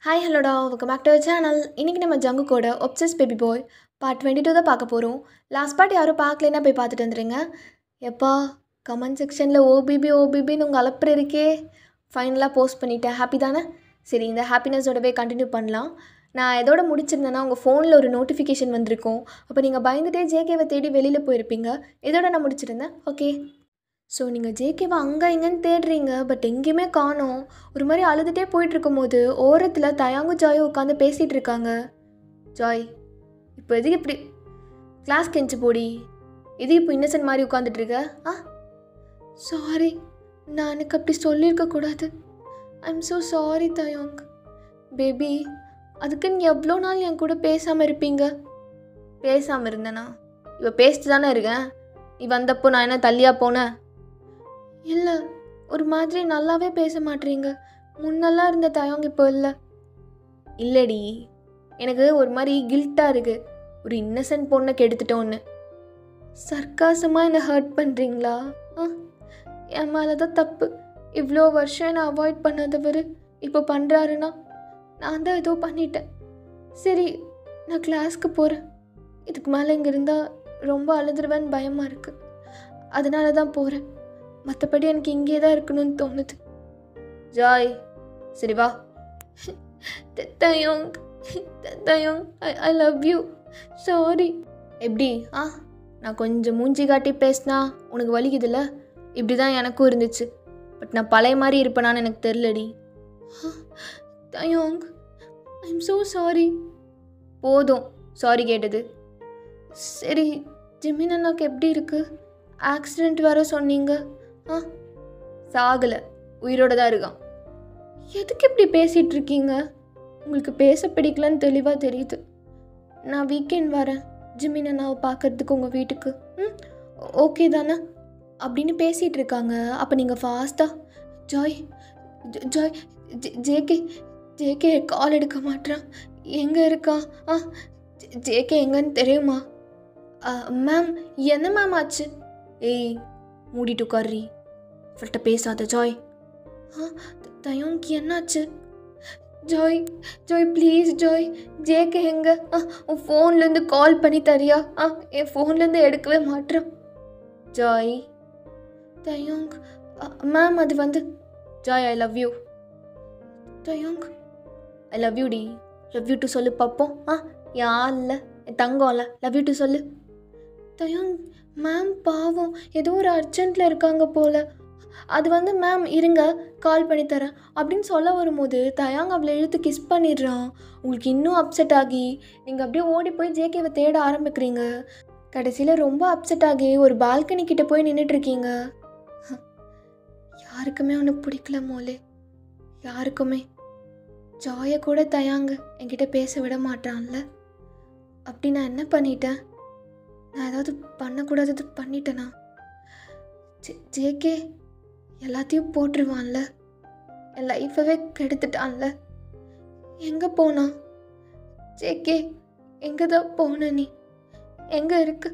Hi ஹலோடா welcome back to our channel. இன்றைக்கி நம்ம ஜங்குக்கோட ஒப்சஸ் பேபி பாய் பார்ட் 22 தான் பார்க்க போகிறோம். லாஸ்ட் பார்ட் யாரும் பார்க்கலன்னா போய் பார்த்துட்டு வந்துடுங்க. எப்பா கமெண்ட் செக்ஷனில் ஓபிபின்னு உங்கள் அலப்பற இருக்கே. ஃபைனலாக போஸ்ட் பண்ணிட்டேன். ஹாப்பி தானே? சரி, இந்த ஹாப்பினஸோடவே கண்டினியூ பண்ணலாம். நான் எதோட முடிச்சிருந்தேன்னா உங்கள் ஃபோனில் ஒரு நோட்டிஃபிகேஷன் வந்திருக்கும். அப்போ நீங்கள் பயந்துட்டே ஜேகேவை தேடி வெளியில் போயிருப்பீங்க. இதோட நான் முடிச்சிருந்தேன். ஓகே, ஸோ நீங்கள் ஜேகேவை அங்கே இங்கேன்னு தேடுறீங்க, பட் எங்கேயுமே காணோம். ஒரு மாதிரி அழுதுகிட்டே போயிட்டுருக்கும் போது ஓரத்தில் தயாங்கும் ஜாயும் உட்காந்து பேசிகிட்டு இருக்காங்க. ஜாய், இப்போ எதுக்கு இப்படி கிளாஸ் கெஞ்சு போடி, எது இப்போ இன்னசென்ட் மாதிரி உட்காந்துட்ருக்க? சாரி, நான் எனக்கு அப்படி சொல்லியிருக்கக்கூடாது. I'm so sorry Taehyung. Baby, அதுக்கு நீ எவ்வளோ நாள் என் கூட பேசாமல் இருப்பீங்க? பேசாமல் இருந்தேனா? இப்போ பேசிட்டு தானே இருக்கேன். நீ வந்தப்போ நான் என்ன தள்ளியா போனேன்? இல்லை, ஒரு மாதிரி நல்லாவே பேச மாட்டேறீங்க. முன்னெல்லாம் இருந்த தயாங் இப்போ இல்லை. இல்லடி, எனக்கு ஒரு மாதிரி கில்ட்டாக இருக்குது. ஒரு இன்னசென்ட் பொண்ணை கெடுத்துட்டோன்னு. சர்க்காசமாக என்னை ஹர்ட் பண்ணுறீங்களா? என் மேலே தான் தப்பு. இவ்வளோ வருஷம் என்னை அவாய்ட் பண்ணாதவர் இப்போ பண்ணுறாருன்னா நான் தான் ஏதோ பண்ணிட்டேன். சரி, நான் கிளாஸ்க்கு போகிறேன். இதுக்கு மேலே இங்கே இருந்தால் ரொம்ப அழுதுருவேன்னு பயமாக இருக்குது. அதனால தான் போகிறேன். மற்றபடி எனக்கு இங்கே தான் இருக்கணும்னு தோணுது. ஜாய், சரி வா. தயோங், ஐ லவ் யூ. சாரி. எப்படி நான் கொஞ்சம் மூஞ்சி காட்டி பேசினா உனக்கு வலிக்குதுல்ல? இப்படி தான் எனக்கும் இருந்துச்சு. பட் நான் பழைய மாதிரி இருப்பேனான்னு எனக்கு தெரிலடி. தயோங், ஐ எம் ஸோ சாரி. போதும் சாரி கேட்டது. சரி, ஜிமின் அண்ணாக்கு எப்படி இருக்குது? ஆக்சிடெண்ட் வேறு சொன்னீங்க. சாகலை, உயிரோடு தான் இருக்கான். எதுக்கு இப்படி பேசிகிட்டு இருக்கீங்க? உங்களுக்கு பேச பிடிக்கலன்னு தெளிவாக தெரியுது. நான் வீக்கெண்ட் வரேன் ஜிமின் அண்ணாவை பார்க்கறதுக்கு உங்கள் வீட்டுக்கு. ஓகே தானே? அப்படின்னு பேசிகிட்டு இருக்காங்க. அப்போ நீங்கள் ஃபாஸ்ட்டாக ஜாய் ஜாய் ஜேகே கால் எடுக்க மாட்டேறான். எங்கே இருக்கான்? ஜேகே எங்கன்னு தெரியுமா? மேம், என்ன மேம் ஆச்சு? ஏய், மூடிட்டு உட்காரி. அவள்கிட்ட பேசாத ஜாய். தயோங்க்கு என்னாச்சு? ஜாய் ப்ளீஸ் ஜாய், ஜேகே எங்க? உன் ஃபோன்லேருந்து கால் பண்ணி தரியா? என் ஃபோன்லேருந்து எடுக்கவே மாட்டேறான். ஜாய், தயோங் மேம், அது வந்து ஜாய், I love you. Taehyung, I love you டி. லவ் யூ டு சொல்லு பார்ப்போம். யாரில்ல, என் தங்கம்ல, லவ் யூ டு சொல்லு. தயோங், மேம் பாவம், ஏதோ ஒரு அர்ஜென்ட்டில் இருக்காங்க போல். அது வந்து மேம் இருங்க கால் பண்ணி தரேன் அப்படின்னு சொல்ல வரும்போது தயாங் அவளை இழுத்து கிஸ் பண்ணிடுறான். உங்களுக்கு இன்னும் அப்செட் ஆகி நீங்கள் அப்படியே ஓடி போய் ஜேகேவை தேட ஆரம்பிக்கிறீங்க. கடைசியில் ரொம்ப அப்செட் ஆகி ஒரு பால்கனி கிட்டே போய் நின்றுட்டுருக்கீங்க. யாருக்குமே ஒன்று பிடிக்கல மோலே, யாருக்குமே. ஜாயை கூட தயாங்க என்கிட்ட பேச விட மாட்டான்ல. அப்படி நான் என்ன பண்ணிட்டேன்? நான் ஏதாவது பண்ணக்கூடாதது பண்ணிட்டேனா? ஜேகே எல்லாத்தையும் போட்டுருவான்ல, என் லைஃபவே கெடுத்துட்டான்ல. எங்கே போனா ஜேகே? எங்கே தான் போன நீ? எங்கே இருக்கு?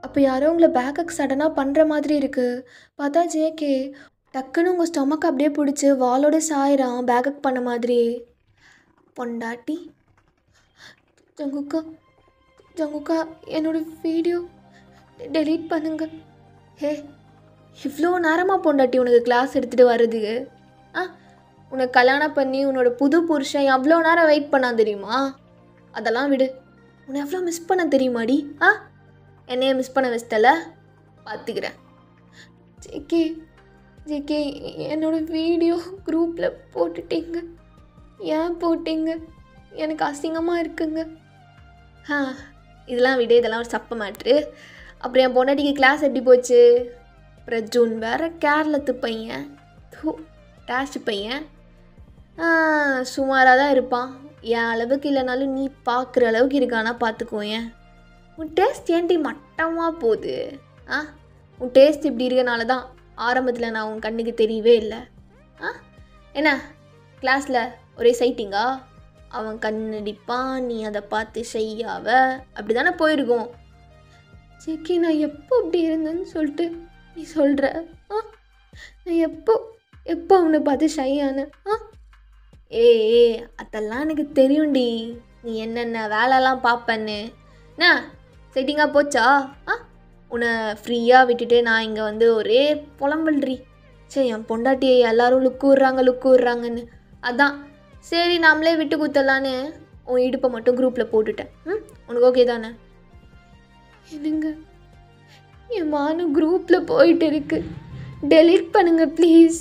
அப்போ யாரோ உங்களை பேக்கப் சடனாக பண்ணுற மாதிரி இருக்குது. பார்த்தா ஜேகே டக்குன்னு உங்கள் ஸ்டொமக் அப்படியே பிடிச்சி வாலோட சாயிறான் பேக்கப் பண்ண மாதிரி. பொண்டாட்டி ஜங்குக்கா என்னோடய வீடியோ டெலீட் பண்ணுங்க. இவ்வளோ நேரமாக பொண்டாட்டி உனக்கு கிளாஸ் எடுத்துகிட்டு வர்றதுக்கு? உனக்கு கல்யாணம் பண்ணி உன்னோட புது புருஷன் எவ்வளோ நேரம் வெயிட் பண்ணான் தெரியுமா? அதெல்லாம் விடு. உன்னை எவ்வளோ மிஸ் பண்ண தெரியுமாடி? என்னையே மிஸ் பண்ண வச்சிட்டல, பார்த்துக்கிறேன். ஜேகே என்னோடய வீடியோ குரூப்பில் போட்டுட்டீங்க. ஏன் போட்டிங்க? எனக்கு அசிங்கமாக இருக்குங்க. இதெல்லாம் விடு, இதெல்லாம் ஒரு சப்ப மேட்ரு. அப்புறம் என் பொண்டாட்டிக்கு கிளாஸ் எப்படி போச்சு? பிரஜூன் வேறு கேரளத்து பையன், டேஷ் பையன். சுமாராக தான் இருப்பான். என் அளவுக்கு இல்லைனாலும் நீ பார்க்குற அளவுக்கு இருக்கானா பார்த்துக்கோயேன். உன் டேஸ்ட் ஏன்டி மட்டமாக போகுது? உன் டேஸ்ட் இப்படி இருக்கனால தான் ஆரம்பத்தில் நான் உன் கண்ணுக்கு தெரியவே இல்லை. என்ன கிளாஸில் ஒரே சைட்டிங்கா? அவன் கண்ணடிப்பான், நீ அதை பார்த்து செய்யாவ, அப்படி தானே போயிருக்கோம். ஜேகே, நான் எப்போ அப்படி இருந்தேன்னு சொல்லிட்டு நீ சொல்கிற? நான் எப்போ அவனை பார்த்து ஷையான? ஏய் அதெல்லாம் எனக்கு தெரியும்டி, நீ என்னென்ன வேலைலாம் பார்ப்பேன்னு. என்ன செட்டிங்காக போச்சா? உன்னை ஃப்ரீயாக விட்டுட்டு நான் இங்கே வந்து ஒரே புலம்பல்றி. சரி, என் பொண்டாட்டியை எல்லாரும் லுக்கு விட்றாங்கன்னு. அதான் சரி நாமளே விட்டு குத்தலான்னு உன் இடுப்பை மட்டும் குரூப்பில் போட்டுட்டேன். உனக்கு ஓகே தானே? என்னங்க, என் மானு குரூப்பில் போயிட்டு இருக்கு, டெலீட் பண்ணுங்க ப்ளீஸ்.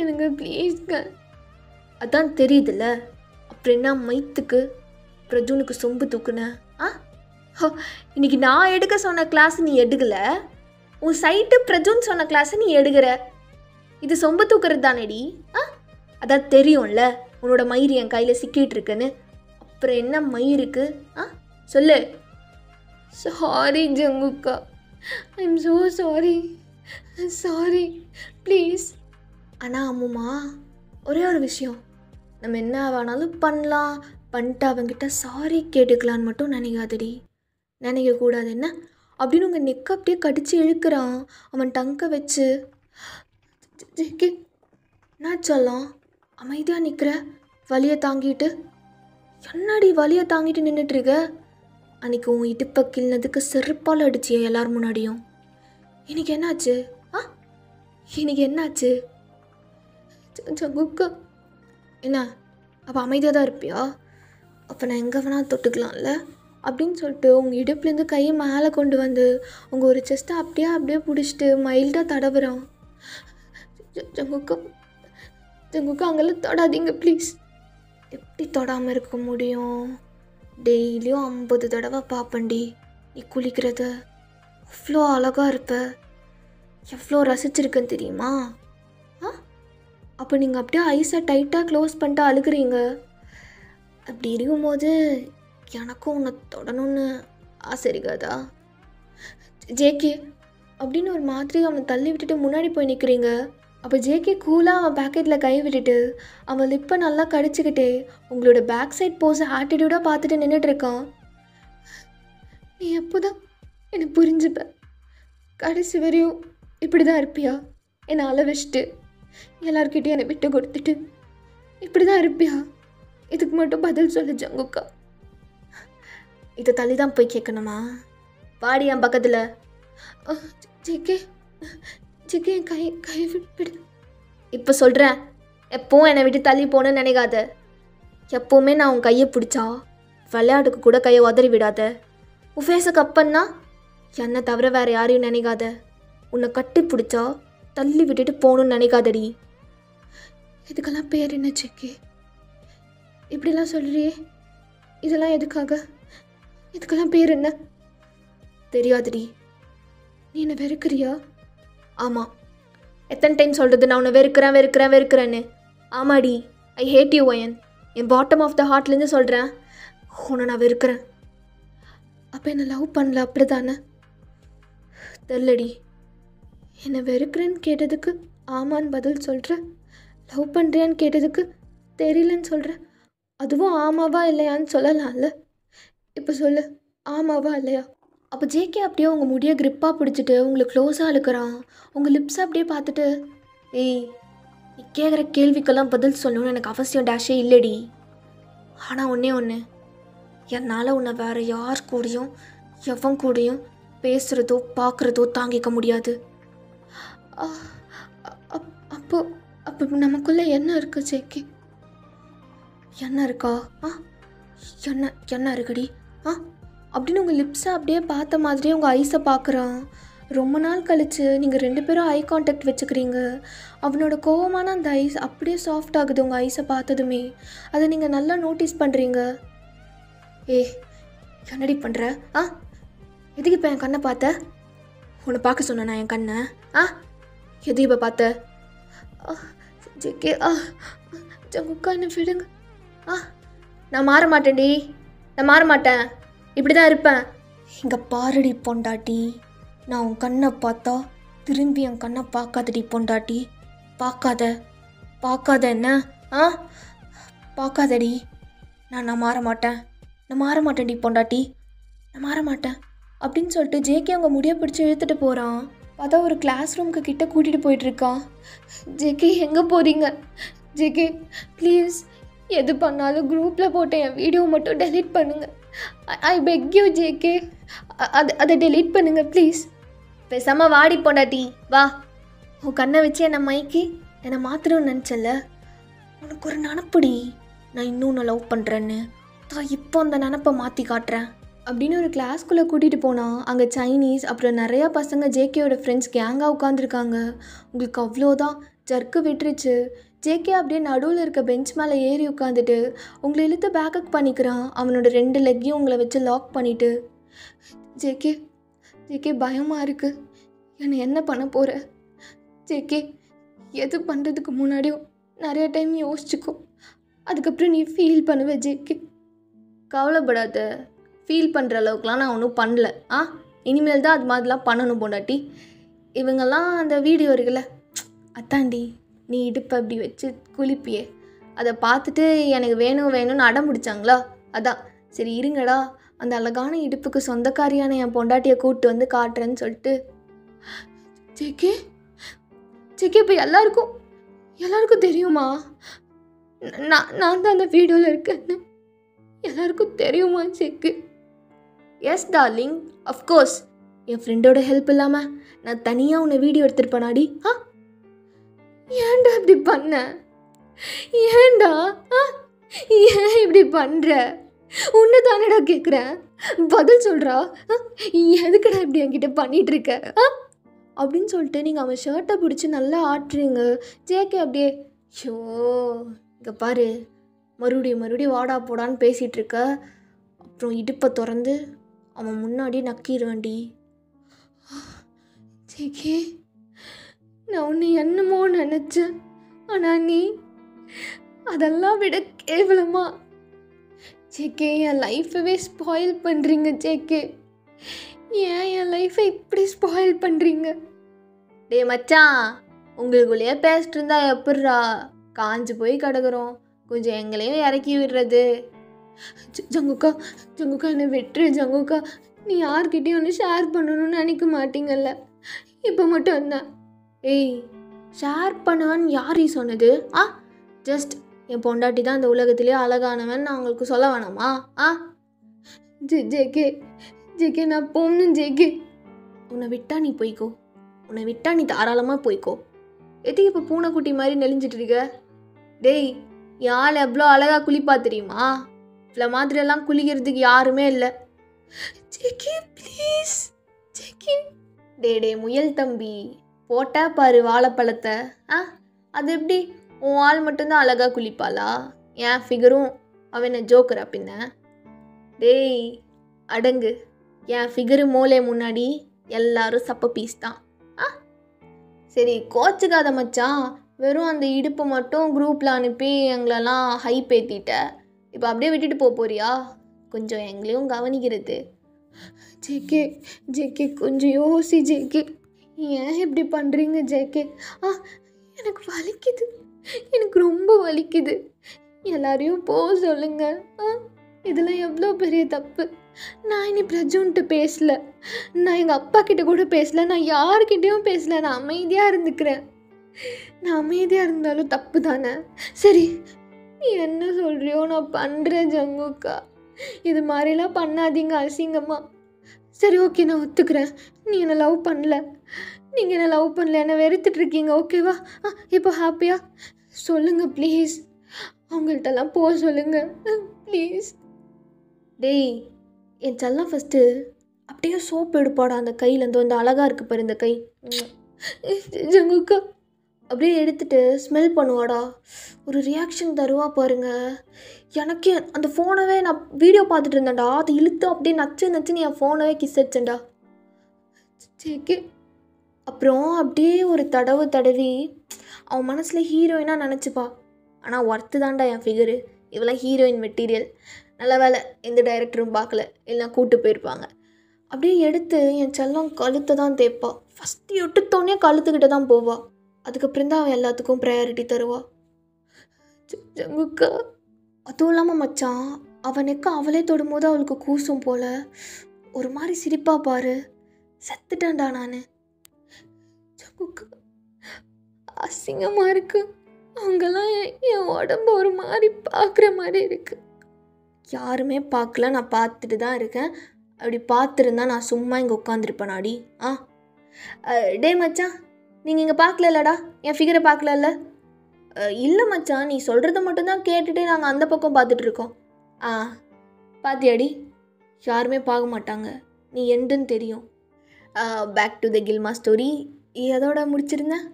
எனக்கு ப்ளீஸ்ங்க. அதான் தெரியுதுல்ல, அப்புறம் என்ன மைத்துக்கு பிரஜுனுக்கு சொம்பு தூக்குன? இன்னைக்கு நான் எடுக்க சொன்ன கிளாஸ் நீ எடுக்கல, உன் சைட்டு பிரஜுன்னு சொன்ன கிளாஸை நீ எடுக்கிற. இது சொம்பு தூக்குறது தானேடி? அதான் தெரியும்ல உன்னோட மயிர் என் கையில் சிக்கிட்டு இருக்குன்னு. அப்புறம் என்ன மயிருக்கு? சொல்லு. சாரி ஜங்குக்கா, I am so sorry please. ஆனால் அம்முமா, ஒரே ஒரு விஷயம், நம்ம என்ன வேணாலும் பண்ணலாம், பண்ணிட்டு அவங்கிட்ட சாரி கேட்டுக்கலான்னு மட்டும் நினைக்காதடி. நினைக்கக்கூடாது என்ன அப்படின்னு உங்கள் நெக் அப்படியே கடிச்சு இழுக்கிறான் அவன் டங்கை வச்சு. என்ன சொல்லலாம், அமைதியாக நிற்கிற, வலியை தாங்கிட்டு. என்னடி வலியை தாங்கிட்டு நின்றுட்டுருக்க? அன்றைக்கி உன் இடுப்பை கிள்னதுக்கு செருப்பால் அடிச்சிய எல்லார் முன்னாடியும். இன்னைக்கு என்னாச்சு? இன்னைக்கு என்னாச்சு? ஜங்குக்கா என்ன அப்போ அமைதியாக தான் இருப்பியா? அப்போ நான் எங்கே வேணால் தொட்டுக்கலாம்ல அப்படின்னு சொல்லிட்டு உங்கள் இடுப்புலேருந்து கையை மேலே கொண்டு வந்து உங்கள் ஒரு செஸ்ட்டை அப்படியே பிடிச்சிட்டு மைல்டாக தடவுறான். ஜங்குக்கா அங்கெல்லாம் தொடாதீங்க ப்ளீஸ். எப்படி தொடாமல் இருக்க முடியும்? டெய்லியும் 50 தடவை பார்ப்பண்டி நீ குளிக்கிறத. அவ்வளோ அழகாக இருப்ப, எவ்வளோ ரசிச்சிருக்கேன்னு தெரியுமா? அப்போ நீங்கள் அப்படியே ஐஸை டைட்டாக க்ளோஸ் பண்ணிட்டு அழுகிறீங்க. அப்படி இருக்கும்போது எனக்கும் உன்னை தொடணும்னு ஆசை இருக்காதா? ஜேகே அப்படின்னு ஒரு மாதிரி அவனை தள்ளி விட்டுட்டு முன்னாடி போய் நிற்கிறீங்க. அப்போ ஜேகே கூலாக அவன் பேக்கெட்டில் கை விட்டுட்டு அவன் லிப்பை நல்லா கடிச்சிக்கிட்டே உங்களோட பேக் சைட் போஸை ஆட்டிடியூடாக பார்த்துட்டு நின்றுட்டுருக்கான். நீ எப்போதான் என்னை புரிஞ்சுப்ப? கடைசி வரையும் இப்படி தான் இருப்பியா? என்னை அளவச்சிட்டு எல்லார்கிட்டையும் என்னை விட்டு கொடுத்துட்டு இப்படி தான் இருப்பியா? இதுக்கு மட்டும் பதில் சொல்லு ஜங்குக்கா. இதை தள்ளி தான் போய் கேட்கணுமா? பாடி என் பக்கத்தில். ஜேகே என் கை விடு. இப்போ சொல்கிறேன், எப்போவும் என்னை விட்டு தள்ளி போகணுன்னு நினைக்காத. எப்போவுமே நான் உன் கையை பிடிச்சா விளையாட்டுக்கு கூட கையை உதறி விடாத. உன் ஃபேஸை கப்பன்னா என்னை தவிர வேறு யாரையும் நினைக்காத. உன்னை கட்டி பிடிச்சா தள்ளி விட்டுட்டு போகணுன்னு நினைக்காதடி. இதுக்கெல்லாம் பேர் என்ன ஜேகே? இப்படிலாம் சொல்கிறியே, இதெல்லாம் எதுக்காக? இதுக்கெல்லாம் பேர் என்ன? தெரியாதுடி. நீ என்னை வெறுக்கிறியா? ஆமாம். எத்தனை டைம் சொல்கிறது நான் உன்னை வெறுக்கிறேன்னு? ஆமாடி, ஐ ஹேட் யூ ஒயன். என் பாட்டம் ஆஃப் த ஹார்ட்லேருந்து சொல்கிறேன், உன்னை நான் வெறுக்கிறேன். அப்போ என்னை லவ் பண்ணல அப்படி தானே? தெரிலடி. என்னை வெறுக்கிறேன்னு கேட்டதுக்கு ஆமான்னு பதில் சொல்கிறேன். லவ் பண்ணுறியான்னு கேட்டதுக்கு தெரியலன்னு சொல்கிறேன். அதுவும் ஆமாவா இல்லையான்னு சொல்லலாம்ல. இப்போ சொல்லு, ஆமாவா இல்லையா? அப்போ ஜேகே அப்படியே உங்கள் முடியை க்ரிப்பாக பிடிச்சிட்டு உங்களுக்கு க்ளோஸாக இழுக்கிறான். உங்கள் லிப்ஸை அப்படியே பார்த்துட்டு, ஏய் நீ கேட்குற கேள்விக்கெல்லாம் பதில் சொல்லணும்னு எனக்கு அவசியம் டேஷே இல்லடி. ஆனால் ஒன்று, என்னால் உன்னை வேறு யார் கூடயும் எவன் கூடயும் பேசுகிறதோ பார்க்குறதோ தாங்கிக்க முடியாது. அப்போ நமக்குள்ளே என்ன இருக்கு ஜேகே? என்ன இருக்கா? என்ன இருக்குடி? அப்படின்னு உங்கள் லிப்ஸை அப்படியே பார்த்த மாதிரியே உங்கள் ஐஸை பார்க்குறான். ரொம்ப நாள் கழித்து நீங்கள் 2 பேரும் ஐ கான்டாக்ட் வச்சுக்கிறீங்க. அவனோட கோவமான அந்த ஐஸ் அப்படியே சாஃப்ட் ஆகுது உங்கள் ஐஸை பார்த்ததுமே. அதை நீங்கள் நல்லா நோட்டீஸ் பண்ணுறீங்க. என்னடி பண்ணுற? எதுக்கு இப்போ என் கண்ணை பார்த்த? உன்னை பார்க்க சொன்னேன் நான் என் கண்ணை. எதுக்கு இப்போ பார்த்த? ஜேகே ஜங்குக்கா என்ன விடுங்க. நான் மாற மாட்டேன்டி, நான் மாற மாட்டேன், இப்படி தான் இருப்பேன். இங்கே பாருடி பொண்டாட்டி, நான் உன் கண்ணை பார்த்தா திரும்பி என் கண்ணை பார்க்காதடி பொண்டாட்டி. பார்க்காத என்ன? பார்க்காதடி. நான் மாற மாட்டேன்டி பொண்டாட்டி, நான் மாற மாட்டேன் அப்படின்னு சொல்லிட்டு ஜேகே அவங்க முடியை பிடிச்சி இழுத்துட்டு போகிறான். பார்த்தா ஒரு கிளாஸ் ரூமுக்கு கிட்ட கூட்டிகிட்டு போயிட்டுருக்கான். ஜேகே எங்கே போகிறீங்க? ஜேகே ப்ளீஸ் எது பண்ணாலும் குரூப்பில் போட்ட என் வீடியோ மட்டும் டெலீட் பண்ணுங்கள். ஐ பெக் யூ ஜேகே. அதை டெலீட் பண்ணுங்கள் ப்ளீஸ். பேசாமல் வாடி பொண்டாட்டி வா. உன் கண்ணை வச்சு என்னை மயக்கி என்னை மாத்திரம்னு நினச்சல. உனக்கு ஒரு நினப்புடி நான் இன்னும் உன்னை லவ் பண்ணுறேன்னு. தான் இப்போ அந்த நினப்பை மாற்றி காட்டுறேன் அப்படின்னு ஒரு கிளாஸ்குள்ளே கூட்டிகிட்டு போனால் அங்கே சைனீஸ் அப்புறம் நிறையா பசங்க ஜேகேயோட ஃப்ரெண்ட்ஸ் கேங்காக உட்காந்துருக்காங்க. உங்களுக்கு அவ்வளோதான், ஜர்க்கு விட்டுருச்சு. ஜேகே அப்படியே நடுவில் இருக்க பெஞ்ச் மேலே ஏறி உட்காந்துட்டு உங்களை இழுத்து பேக்கப் பண்ணிக்கிறான். அவனோட 2 லெக்கையும் உங்களை வச்சு லாக் பண்ணிவிட்டு. ஜேகே ஜேகே பயமாக இருக்குது, என்னை என்ன பண்ண போகிற? ஜேகே எது பண்ணுறதுக்கு முன்னாடியும் நிறைய டைம் யோசிச்சுக்கோ, அதுக்கப்புறம் நீ ஃபீல் பண்ணுவ. ஜேகே கவலைப்படாத, ஃபீல் பண்ணுற அளவுக்குலாம் நான் ஒன்றும் பண்ணல. இனிமேல் தான் அது மாதிரிலாம் பண்ணணும் பொண்டாட்டி. இவங்கெல்லாம் அந்த வீடியோ இருக்குல்ல, அத்தாண்டி நீ இடுப்பை அப்படி வச்சு குளிப்பியே, அதை பார்த்துட்டு எனக்கு வேணும் வேணும்னு அடம் பிடிச்சாங்களா, அதான் சரி இருங்கடா அந்த அழகான இடுப்புக்கு சொந்தக்காரியான என் பொண்டாட்டியை கூப்பிட்டு வந்து காட்டுறேன்னு சொல்லிட்டு. ஜேகே ஜேகே இப்போ எல்லாருக்கும் தெரியுமா நான் தான் அந்த வீடியோவில் இருக்கேன்னு எல்லாருக்கும் தெரியுமா ஜேகே? Yes darling, of course. என் ஃப்ரெண்டோட ஹெல்ப் இல்லாமல் நான் தனியாக உன்னை வீடியோ எடுத்துருப்பேனாடி? ஏன்டா இப்படி பண்ண? ஏன்டா ஏன் இப்படி பண்ணுற? உன்னை தானடா கேட்குறேன், பதில் சொல்கிறா. எதுக்கடா இப்படி என்கிட்ட பண்ணிகிட்ருக்க அப்படின்னு சொல்லிட்டு நீங்கள் அவன் ஷர்ட்டை பிடிச்சி நல்லா ஆட்டுறீங்க. ஜேகே அப்படியே ஷோ இங்கே பாரு, மறுபடியும் வாடா போடான்னு பேசிகிட்ருக்க. அப்புறம் இடுப்பை திறந்து அவன் முன்னாடி நக்கிடுவேண்டி. ஜேகே நான் உன்னை என்னமோ நினச்சேன், ஆனால் நீ அதெல்லாம் விட கேவலமா. ஜேகே என் லைஃபவே ஸ்பாயில் பண்ணுறீங்க. ஜேகே ஏன் என் லைஃப்பை இப்படி ஸ்பாயில் பண்ணுறீங்க? டே மச்சான், உங்களுக்குள்ளேயே பேசிட்டு இருந்தா எப்பட்றா காஞ்சு போய் கிடக்குறோம், கொஞ்சம் எங்களையும் இறக்கி விடுறது. ஜங்குக்கா என்னை விட்டுரு ஜங்குக்கா, நீ யார்கிட்டையும் ஒன்று ஷேர் பண்ணணும்னு நினைக்க மாட்டீங்கல்ல, இப்போ மட்டும் என்ன? ஏய் ஷேர் பண்ணுவேன்னு யார் சொன்னது? ஜஸ்ட் என் பொண்டாட்டி தான் இந்த உலகத்திலே அழகானவன் நான் உங்களுக்கு சொல்ல வேணாமா? ஜேகே நான் போகணும். ஜேகே உன்னை விட்டா நீ போய்க்கோ, உன்னை விட்டா நீ தாராளமாக போய்க்கோ. எதுக்கு இப்போ பூனைக்குட்டி மாதிரி நெளிஞ்சிட்டு இருக்க? டேய் யாழ் எவ்வளோ அழகாக குளிப்பா தெரியுமா? இவ்வளோ மாதிரியெல்லாம் குளிக்கிறதுக்கு யாருமே இல்லை. JK please. ஜேகே டே முயல் தம்பி, போட்டா பாரு வாழைப்பழத்தை. அது எப்படி உன் ஆள் மட்டும்தான் அழகாக குளிப்பாளா? என் ஃபிகரும் அவனை ஜோக்கரா பின்ன? டேய் அடங்கு, என் ஃபிகரு மோலே முன்னாடி எல்லாரும் சப்ப பீஸ் தான். சரி கோச்சுக்காத மச்சான், வெறும் அந்த இடுப்பு மட்டும் குரூப்பில் அனுப்பி எங்களெல்லாம் ஹைப் ஏற்றிட்ட, இப்போ அப்படியே விட்டுட்டு போறியா? கொஞ்சம் எங்களையும் கவனிக்கிறது. ஜேகே கொஞ்சம் யோசி ஜேகே, ஏன் இப்படி பண்ணுறீங்க ஜேகே? எனக்கு வலிக்குது, எனக்கு ரொம்ப வலிக்குது. எல்லாரையும் போக சொல்லுங்க. இதெல்லாம் எவ்வளோ பெரிய தப்பு. நான் இனி பிரஜுன்ட்டு பேசல, நான் எங்கள் அப்பா கிட்ட கூட பேசல, நான் யார்கிட்டையும் பேசல, நான் அமைதியாக இருந்துக்கிறேன். நான் அமைதியாக இருந்தாலும் தப்பு தானே? சரி நீ என்ன சொல்கிறியோ நான் பண்ணுறேன் ஜங்குக்கா, இது மாதிரிலாம் பண்ணாதீங்க அசிங்கம்மா. சரி ஓகே நான் ஒத்துக்கிறேன், நீ என்னை லவ் பண்ணல, நீங்கள் என்னை லவ் பண்ணல, என்னை வெறுத்துட்ருக்கீங்க, ஓகேவா? இப்போ ஹாப்பியா சொல்லுங்கள் ப்ளீஸ், அவங்கள்ட்டெல்லாம் போக சொல்லுங்கள் ப்ளீஸ். டேய் என் செல்லம் ஃபஸ்ட்டு அப்படியே சோப்பு எடுப்பாடா அந்த கையிலேருந்து, அந்த அழகாக இருக்குது பாரு இந்த கை ஜங்குக்கா, அப்படியே எடுத்துகிட்டு ஸ்மெல் பண்ணுவாடா, ஒரு ரியாக்ஷன் தருவா பாருங்க. எனக்கே அந்த ஃபோனவே நான் வீடியோ பார்த்துட்டு இருந்தேன்டா, அதை இழுத்து அப்படியே நச்சுன்னு என் ஃபோனவே கிஸ் அடிச்சேன்டா. ஜேகே அப்புறம் அப்படியே ஒரு தடவி அவன் மனசில் ஹீரோயினாக நினச்சிப்பா. ஆனால் ஒர்த்து தான்டா என் ஃபிகரு, இவெல்லாம் ஹீரோயின் மெட்டீரியல். நல்ல வேலை எந்த டைரக்டரும் பார்க்கல, இல்லைனா கூப்பிட்டு போயிருப்பாங்க. அப்படியே எடுத்து என் செல்லம் கழுத்தை தான் தேய்ப்பா. ஃபஸ்ட்டு எடுத்தோடனே கழுத்துக்கிட்ட தான் போவா, அதுக்கப்புறம் தான் அவன் எல்லாத்துக்கும் ப்ரையாரிட்டி தருவா. ஜங்குக்கா அதுவும் இல்லாமல் மச்சான், அவனுக்கு அவளே தொடும்போது அவளுக்கு கூசும் போல் ஒரு மாதிரி சிரிப்பா பாரு. செத்துட்டேன்டா நான். ஜங்குக்கா அசிங்கமாக இருக்கு, அவங்கெல்லாம் என் உடம்பு ஒரு மாதிரி பார்க்குற மாதிரி இருக்குது. யாருமே பார்க்கல, நான் பார்த்துட்டு தான் இருக்கேன். அப்படி பார்த்துருந்தா நான் சும்மா இங்கே உட்காந்துருப்பேனாடி? டே மச்சான், நீங்கள் இங்கே பார்க்கலடா, என் ஃபிகரை பார்க்கலல்ல? இல்லை மச்சான், நீ சொல்கிறத மட்டும்தான் கேட்டுட்டு நாங்கள் அந்த பக்கம் பார்த்துட்ருக்கோம். பாத்தியாடி, யாருமே பார்க்க மாட்டாங்க, நீ எண்டுன்னு தெரியும். பேக் டு த கில்மா ஸ்டோரி. எதோட முடிச்சிருந்தேன்?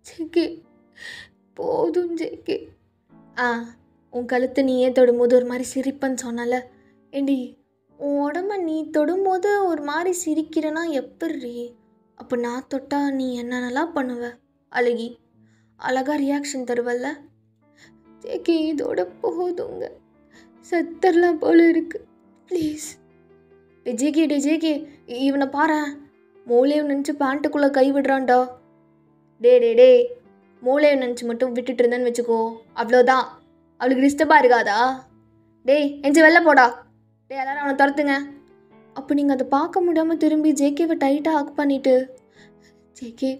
ஜேகே போதும் ஜேகே. உன் கழுத்தை நீயே தொடும்போது ஒரு மாதிரி சிரிப்பேன்னு சொன்னால, ஏண்டி உன் உடம்ப நீ தொடும்போது ஒரு மாதிரி சிரிக்கிறேன்னா எப்படி? அப்போ நான் தொட்டா நீ என்னென்னலாம் பண்ணுவ? அழகாக ரியாக்ஷன் தருவல்ல? ஜேகே இதோட போதுங்க, செத்தரலாம் போல இருக்கு, ப்ளீஸ். ஜேகே இவனை பாரு, மூளையை நினச்சி பேண்ட்டுக்குள்ளே கை விடுறான்டா. டே மூளையை நினச்சி மட்டும் விட்டுட்டு இருந்தேன்னு வச்சுக்கோ, அவ்வளோதான். அவளுக்கு டிஸ்டர்பாக இருக்காதா? டேய் எஞ்சி வெளில போடா. எல்லாரும் அவனை துரத்துங்க. அப்போ நீங்கள் அதை பார்க்க முடியாமல் திரும்பி ஜேகேவை டைட்டாக ஹக் பண்ணிவிட்டு, ஜேகே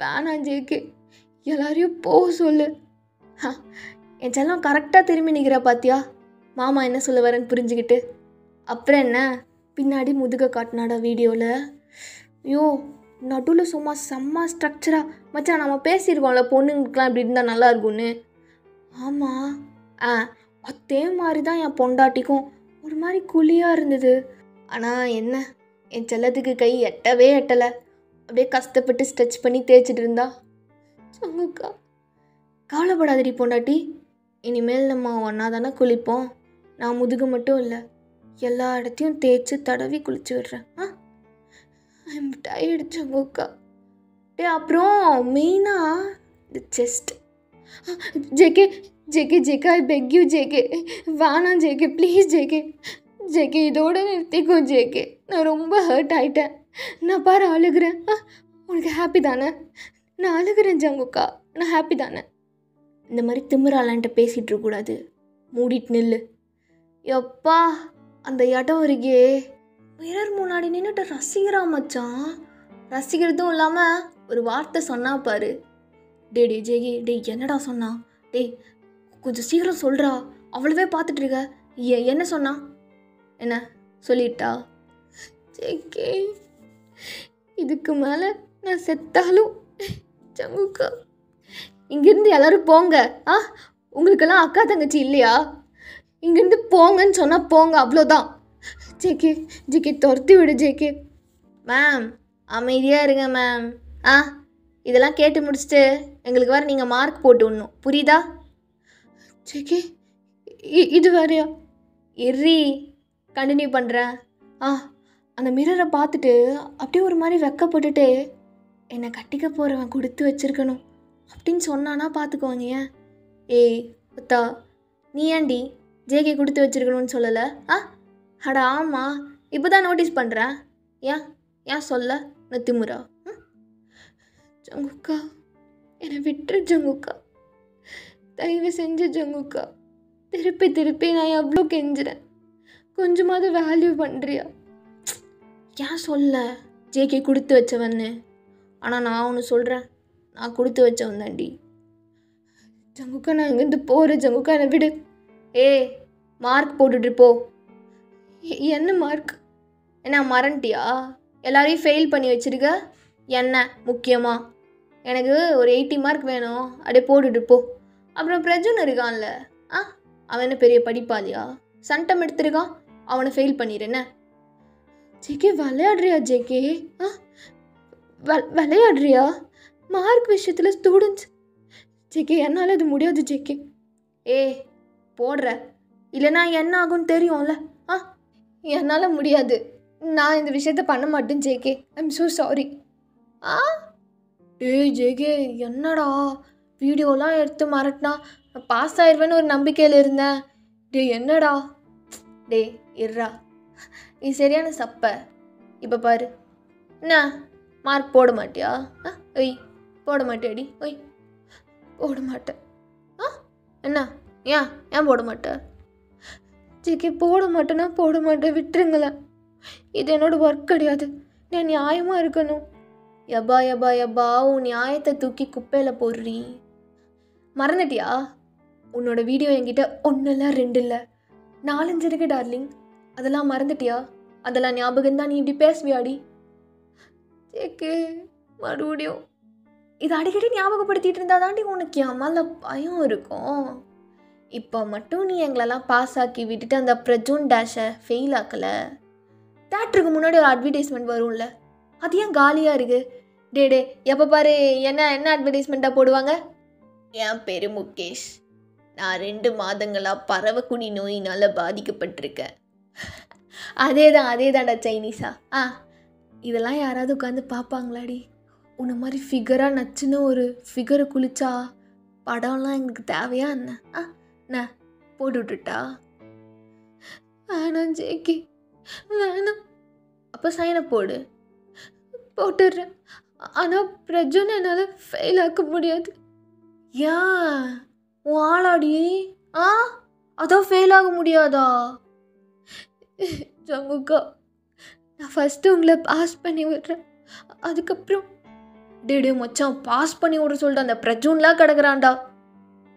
வேணாம் ஜேகே, எல்லாரையும் போக சொல்லு. என் செல்லம் கரெக்டாக திரும்பி நிற்கிற பாத்தியா? மாமா என்ன சொல்ல வரேன்னு புரிஞ்சுக்கிட்டு. அப்புறம் என்ன, பின்னாடி முதுக காட்டினாடா வீடியோவில். ஐயோ, நடுவில் சும்மா செம்ம ஸ்ட்ரக்சராக. மச்சான் நம்ம பேசியிருக்கோம்ல பொண்ணுங்களுக்குலாம் இப்படி இருந்தால் நல்லா இருக்கும்னு. ஆமாம், அதே மாதிரி தான் என் பொண்டாட்டிக்கும் ஒரு மாதிரி குழியாக இருந்தது. ஆனால் என்ன, என் செல்லத்துக்கு கை எட்டவே எட்டலை. அப்படியே கஷ்டப்பட்டு ஸ்ட்ரெச் பண்ணி தேய்ச்சிட்டு இருந்தா. சங்குக்கா கவலைப்படாதடி பொண்டாட்டி, இனிமேல் நம்ம ஒன்றா தானே குளிப்போம். நான் முதுகு மட்டும் இல்லை, எல்லா இடத்தையும் தேய்ச்சி தடவி குளிச்சு விடுறேன். ஐம் டயர்டு சங்குக்கா. அப்புறம் மெயினாக இந்த chest. JK I beg you JK, வேணாம் ஜேகே, ப்ளீஸ் ஜேகே இதோட நிறுத்திக்கோ ஜேகே, நான் ரொம்ப ஹர்ட் ஆகிட்டேன். நான் பாரு அழுகிறேன். உனக்கு ஹாப்பி தானே? நான் அழுகிறேன் ஜங்குக்கா, நான் ஹாப்பி தானே? இந்த மாதிரி திமிராளான்ட்ட பேசிகிட்டு இருக்கக்கூடாது, மூடிட்டு நில்லு. எப்பா அந்த இடம் இருக்கே, மிரர் முன்னாடி நின்றுட்டு ரசிக்கிறா மச்சான். ரசிக்கிறதும் இல்லாமல் ஒரு வார்த்தை சொன்னா பாரு. டே ஜேகே, என்னடா சொன்னா? கொஞ்சம் சீக்கிரம் சொல்கிறா, அவ்வளவே பார்த்துட்ருக்க. என்ன சொன்னா? என்ன சொல்லிட்டா? ஜேகே இதுக்கு மேலே நான் செத்தாலும் சங்குக்கா இங்கேருந்து எல்லோரும் போங்க. உங்களுக்கெல்லாம் அக்கா தங்கச்சி இல்லையா? இங்கேருந்து போங்கன்னு சொன்னால் போங்க, அவ்வளோதான். ஜேகே துரத்தி விடு ஜேகே. மேம் அமைதியாக இருங்க மேம். இதெல்லாம் கேட்டு முடிச்சுட்டு எங்களுக்கு வேறு நீங்கள் மார்க் போட்டு விடணும், புரியுதா? ஜேகே இது வேறையா? எர்ரி கண்டினியூ பண்ணுறேன். அந்த மிரரை பார்த்துட்டு அப்படியே ஒரு மாதிரி வெக்கப்பட்டுட்டு, என்னை கட்டிக்க போகிறவன் கொடுத்து வச்சுருக்கணும் அப்படின்னு சொன்னானா பார்த்துக்கோங்க. ஏய் புத்தா, நீ ஏன்டி ஜேகே கொடுத்து வச்சுருக்கணும்னு சொல்லலை? அடா ஆமாம், இப்போ தான் நோட்டீஸ் பண்ணுறேன். ஏன் சொல்ல நத்திமுறா? ஜங்குக்கா என்னை விட்டுரு ஜங்குக்கா, தயவு செஞ்சு ஜங்குக்கா. திருப்பி நான் எவ்வளோ கெஞ்சுறேன், கொஞ்சமாவது வேல்யூ பண்ணுறியா? ஏன் சொல்ல ஜேகே கொடுத்து வச்சவன்னு? ஆனால் நான் ஒன்று சொல்கிறேன், நான் கொடுத்து வச்சவன் தாண்டி. ஜங்குக்கா நான் இங்கேருந்து போகிறேன் ஜங்குக்கா, என்னை விடு. மார்க் போட்டுட்டு போ. என்ன மார்க்? என்ன மறந்துட்டியா? எல்லாரையும் ஃபெயில் பண்ணி வச்சுருக்க. என்ன முக்கியமாக எனக்கு ஒரு 80 மார்க் வேணும், அப்படியே போட்டுட்டு போ. அப்புறம் பிரஜன் இருக்கான்ல, அவன் என்ன பெரிய படிப்பாளியா? சண்டம் எடுத்துருக்கான், அவனை ஃபெயில் பண்ணிடுறேன்ன. ஜேகே விளையாடுறியா ஜேகே? விளையாடுறியா? மார்க் விஷயத்தில் ஸ்டூடெண்ட்ஸ். ஜேகே என்னால் அது முடியாது ஜேகே. போடுற இல்லைனா என்ன ஆகும்னு தெரியும்ல. என்னால் முடியாது, நான் இந்த விஷயத்த பண்ண மாட்டேன் JK. I'm so sorry. JK என்னடா வீடியோலாம் எடுத்து மறட்டினா நான் பாஸ் ஆயிடுவேன்னு ஒரு நம்பிக்கையில் இருந்தேன். என்னடா இருறா, நீ சரியான சப்ப. இப்போ பாரு, என்ன மார்க் போட மாட்டியா? போட மாட்டியாடி? போட மாட்டேன். என்ன ஏன் போட மாட்டேன்? ஜேகே போட மாட்டேன்னா போட மாட்டேன், விட்டுருங்களேன். இது என்னோடய ஒர்க் கிடையாது, நான் நியாயமாக இருக்கணும். யப்பா உன் நியாயத்தை தூக்கி குப்பையில் போடுறீ. மறந்துட்டியா? உன்னோட வீடியோ என்கிட்ட 1 இல்லை 2 இல்லை 4-5 இருக்கு டார்லிங். அதெல்லாம் மறந்துட்டியா? அதெல்லாம் ஞாபகம் தான் நீ இப்படி பேசுவியாடி? கேக்கு மறுபடியும் இதை அடிக்கடி ஞாபகப்படுத்திட்டு இருந்தா தாண்டி உனக்கு என் மேலே பயம் இருக்கும். இப்போ மட்டும் நீ எங்களெல்லாம் பாஸ் ஆக்கி விட்டுட்டு அந்த பிரஜூன் டேஷை ஃபெயில் ஆக்கலை. தேட்டருக்கு முன்னாடி ஒரு அட்வர்டைஸ்மெண்ட் வரும்ல, அது ஏன் காலியாக இருக்குது? டே எப்போ பாரு என்ன அட்வர்டைஸ்மெண்ட்டாக போடுவாங்க? என் பேர் முகேஷ், நான் 2 மாதங்களாக பறவைக்குடி நோயினால் பாதிக்கப்பட்டிருக்கேன். அதேதான்டா சைனீஸா. இதெல்லாம் யாராவது உட்காந்து பார்ப்பாங்களாடி? உன்னை மாதிரி ஃபிகராக நச்சுன்னு ஒரு ஃபிகரை குளிச்சா படம்லாம் எங்களுக்கு தேவையா என்ன? என்ன போட்டு விட்டுட்டா? வேணாம் ஜேகே வேணாம். அப்போ சைனை போட்டுடுறேன். ஆனால் பிரஜனை என்னால் ஃபெயில் ஆக்க முடியாது. ஏன் உன் ஆளாடி? அதான் ஃபெயில் ஆக முடியாதா? ஜங்குக்கா, நான் ஃபஸ்ட்டு உங்களை பாஸ் பண்ணி விடுறேன், அதுக்கப்புறம் டே மச்சான் பாஸ் பண்ணி விட சொல்லிட்டு அந்த பிரஜூன்லாம் கிடக்குறான்டா.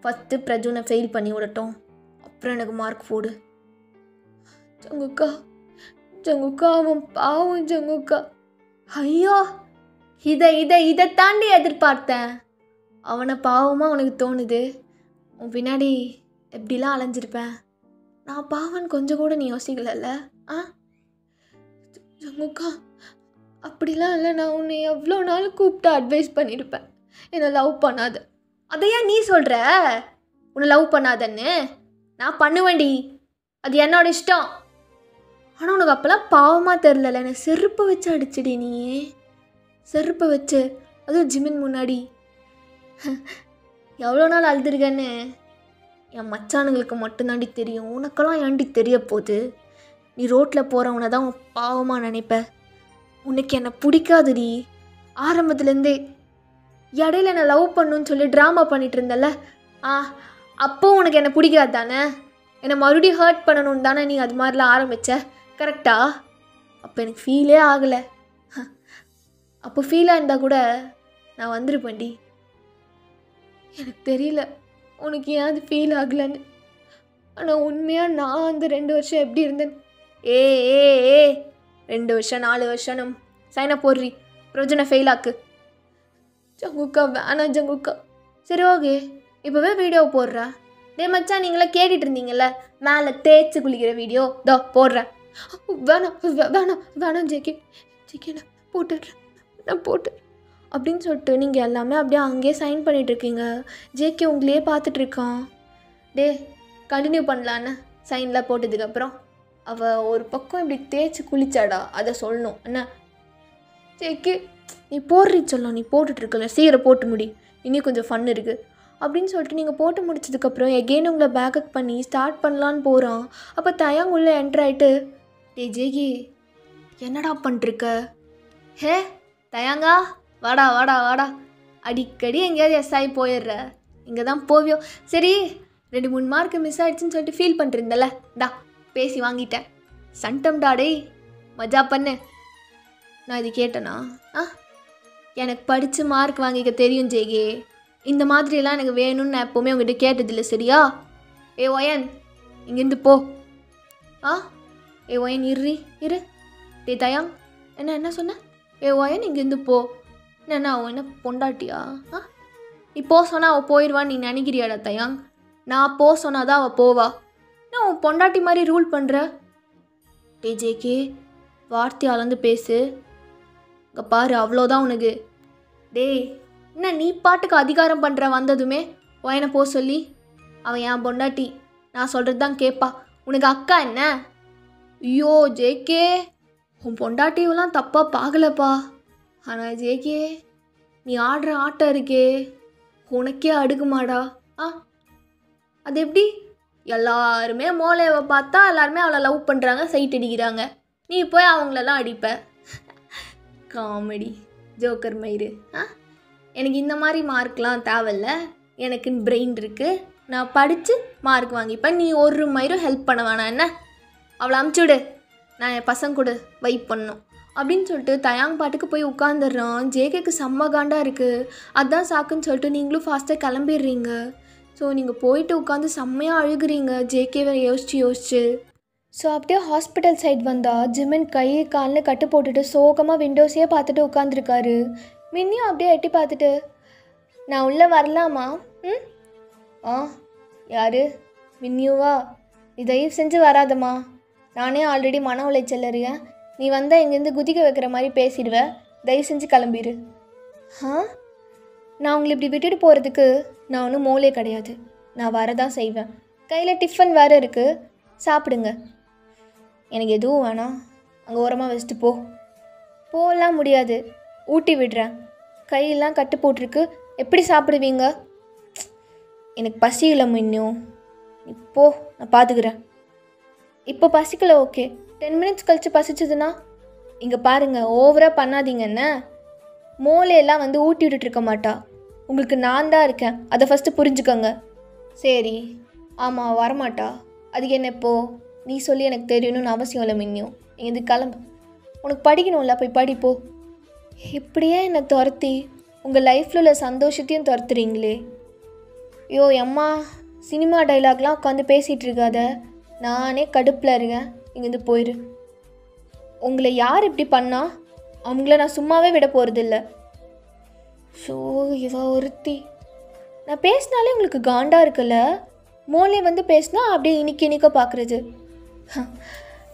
ஃபஸ்ட்டு பிரஜூனை ஃபெயில் பண்ணி விடட்டும், அப்புறம் எனக்கு மார்க் போடு. ஜங்குக்கா அவன் பாவம் ஜங்குக்கா. ஐயோ இதை தாண்டி எதிர்பார்த்தேன். அவனை பாவமாக உனக்கு தோணுது. உன் பின்னாடி எப்படிலாம் அலைஞ்சிருப்பேன். நான் பாவன் கொஞ்சம் கூட நீ யோசிக்கலல்ல? ஜங்குக்கா அப்படிலாம் இல்லை. நான் உன்னை எவ்வளோ நாள் கூப்பிட்டு அட்வைஸ் பண்ணியிருப்பேன் என்னை லவ் பண்ணாத. அதையா நீ சொல்கிற உன்னை லவ் பண்ணாதன்னு? நான் பண்ணுவேன்டி, அது என்னோட இஷ்டம். ஆனால் உனக்கு அப்போல்லாம் பாவமாக தெரில. என்னை செருப்பை வச்சு அடிச்சிடி நீ, செருப்பை வச்சு, அதுவும் ஜிம்மின் முன்னாடி. எவ்வளோ நாள் அழுதுருக்கேன்னு என் மச்சானுங்களுக்கு மட்டும்தாண்டி தெரியும். உனக்கெல்லாம் ஏண்டி தெரிய போகுது? நீ ரோட்டில் போகிறவனை தான் உன் பாவமாக நினைப்ப. உனக்கு என்னை பிடிக்காதுடி ஆரம்பத்துலேருந்தே. இடையில என்னை லவ் பண்ணுன்னு சொல்லி ட்ராமா பண்ணிகிட்டு இருந்தல, அப்போ உனக்கு என்னை பிடிக்காது தானே? என்னை மறுபடியும் ஹர்ட் பண்ணணுன்னு தானே நீ அது மாதிரிலாம் ஆரம்பித்த, கரெக்டா? அப்போ எனக்கு ஃபீலே ஆகலை. அப்போ ஃபீலாக இருந்தால் கூட நான் வந்திருப்பேன்டி. எனக்கு தெரியல உனக்கு ஏன் அது ஃபீல் ஆகலைன்னு. ஆனால் உண்மையாக நான் அந்த 2 வருஷம் எப்படி இருந்தேன்? 2 வருஷம் 4 வருஷம் சைனை போடுறி, ப்ரொஜனை ஃபெயில் ஆக்கு. ஜங்குக்கா வேணாம் ஜங்குக்கா. சரி ஓகே, இப்போவே வீடியோ போடுறேன். டே மச்சான், நீங்களாம் கேட்டுட்டு இருந்தீங்கல்ல மேலே தேய்ச்சி குளிக்கிற வீடியோ, தோ போடுறேன். வேணாம் ஜேகே நான் போட்டுடுறேன் அப்படின்னு சொல்லிட்டு நீங்கள் எல்லாமே அப்படியே அங்கேயே சைன் பண்ணிகிட்ருக்கீங்க. ஜேகே உங்களையே பார்த்துட்ருக்கான். டே கண்டினியூ பண்ணலான்னு சைனில் போட்டதுக்கப்புறம் அவள் ஒரு பக்கம் இப்படி தேய்ச்சி குளிச்சாடா, அதை சொல்லணும் என்ன? ஜேகே நீ போடுறீ சொல்லலாம், நீ போட்டுட்ருக்கல, சீக்கிரம் போட்டு முடி, இன்னும் கொஞ்சம் ஃபன் இருக்குது அப்படின்னு சொல்லிட்டு நீங்கள் போட்டு முடிச்சதுக்கப்புறம் எகெயின் உங்களை பேக்கப் பண்ணி ஸ்டார்ட் பண்ணலான்னு போகிறான். அப்போ தயாங் உள்ளே என்ட்ரு ஆகிட்டு, டே ஜேகே என்னடா பண்ணிட்டுருக்க? ஹே தயாங்கா வாடா, அடிக்கடி எங்கேயாவது எஸ்ஆகி போயிடுற, இங்கே தான் போவியோ. சரி 2-3 மார்க்கு மிஸ் ஆகிடுச்சின்னு சொல்லிட்டு ஃபீல் பண்ணுறீந்தல, பேசி வாங்கிட்டேன். சண்டம்டா டே, மஜா பண்ணு. நான் இது கேட்டேனா? எனக்கு படித்து மார்க் வாங்கிக்க தெரியும் ஜேகே. இந்த மாதிரிலாம் எனக்கு வேணும்னு நான் எப்போவுமே உங்கள்கிட்ட கேட்டதில்லை, சரியா? ஒயன் இங்கேருந்து போ. ஒயன் இரு. டே தயாங் என்ன சொன்ன? ஒயன் இங்கேருந்து போ. என்ன அவன் என்ன பொண்டாட்டியா? நீ போ சொன்னால் அவள் போயிடுவான்னு நீ நினைக்கிறியாடா தயாங்? நான் போ சொன்னாதான் அவள் போவா. நான் உன் பொண்டாட்டி மாதிரி ரூல் பண்ணுற. டே ஜேகே வார்த்தை அளந்து பேசு. இங்கே பாரு, அவ்வளோதான் உனக்கு. டேய் என்ன நீ பாட்டுக்கு அதிகாரம் பண்ணுற? வந்ததுமே ஒயனை போ சொல்லி. அவன் என் பொண்டாட்டி, நான் சொல்கிறது தான் கேட்பா. உனக்கு அக்கா என்ன? ஐயோ ஜேகே, உன் பொண்டாட்டியெல்லாம் தப்பாக பார்க்கலப்பா. ஆனால் ஜேகே நீ ஆடுற ஆட்டம் இருக்கே, உனக்கே அடுக்குமாடா? அது எப்படி? எல்லாருமே மோளையை பார்த்தா எல்லாருமே அவளை லவ் பண்ணுறாங்க, சைட் அடிக்கிறாங்க, நீ போய் அவங்களெல்லாம் அடிப்ப. காமெடி ஜோக்கர் மயிறு. எனக்கு இந்த மாதிரி மார்க்லாம் தேவையில்ல, எனக்குன்னு பிரெயின் இருக்குது, நான் படித்து மார்க் வாங்கிப்பேன். நீ ஒரு மயிரும் ஹெல்ப் பண்ண வேணாம் என்ன? அவளை அமுச்சுவிடு, நான் என் பசங்க கூட வைப் பண்ணணும் அப்படின்னு சொல்லிட்டு தயாங் பாட்டுக்கு போய் உட்காந்துடுறான். ஜேகேக்கு செம்ம காண்டாக இருக்குது. அதுதான் சாக்குன்னு சொல்லிட்டு நீங்களும் ஃபாஸ்ட்டாக கிளம்பிடுறீங்க. ஸோ நீங்கள் போயிட்டு உட்காந்து செம்மையாக அழுகுறீங்க ஜேகேவை யோசிச்சு. ஸோ அப்படியே ஹாஸ்பிட்டல் சைட் வந்தால் ஜிமின் கை காலில் கட்டு போட்டுட்டு சோகமாக விண்டோஸே பார்த்துட்டு உட்காந்துருக்காரு. மின்னியும் அப்படியே எட்டி பார்த்துட்டு, நான் உள்ளே வரலாமா? ம் ஆ யார்? மின்னியூவா? நீ தயவு செஞ்சு வராதம்மா. நானே ஆல்ரெடி மன உளைச்சல் இருக்கேன். நீ வந்தால் இங்கேருந்து குதிக்க வைக்கிற மாதிரி பேசிடுவேன். தயவு செஞ்சு கிளம்பிடு. நான் உங்களை இப்படி விட்டுட்டு போகிறதுக்கு நான் ஒன்றும் மூளை கிடையாது. நான் வரதான் செய்வேன். கையில் டிஃபன் வேறு இருக்குது, சாப்பிடுங்க. எனக்கு எதுவும் வேணாம், அங்கே ஓரமாக வச்சுட்டு போகலாம் முடியாது. ஊட்டி விடுறேன். கையெல்லாம் கட்டு போட்டிருக்கு, எப்படி சாப்பிடுவீங்க? எனக்கு பசி இல்லை மின்னும். இப்போ நான் பார்த்துக்கிறேன். இப்போ பசிக்கல, ஓகே. 10 மினிட்ஸ் கழித்து பசிச்சதுன்னா? இங்கே பாருங்கள், ஓவராக பண்ணாதீங்கன்னு. மூளையெல்லாம் வந்து ஊட்டி விட்டுட்ருக்க மாட்டா. உங்களுக்கு நான் தான் இருக்கேன், அதை ஃபஸ்ட்டு புரிஞ்சுக்கோங்க. சரி, ஆமாம் வரமாட்டா. அதுக்கு என்ன இப்போது? நீ சொல்லி எனக்கு தெரியணும்னு அவசியம் இல்லை மின்னியும். நீங்கள் இது கிளம்பு. உனக்கு படிக்கணும்ல, போய் படிப்போ. இப்படியே என்னை துரத்தி உங்கள் லைஃப்பில் உள்ள சந்தோஷத்தையும் துரத்துறீங்களே. ஐயோ அம்மா, சினிமா டைலாக்லாம் உட்காந்து பேசிகிட்டு இருக்காத. நானே கடுப்பில் இருக்கேன். இங்கேருந்து போயிரு. உங்களை யார் இப்படி பண்ணா அவங்கள நான் சும்மாவே விட போகிறதில்ல. ஸோ இவ ஒருத்தி. நான் பேசினாலே உங்களுக்கு காண்டாக இருக்குல்ல. மோலே வந்து பேசினா அப்படியே இனிக்க பார்க்குறது.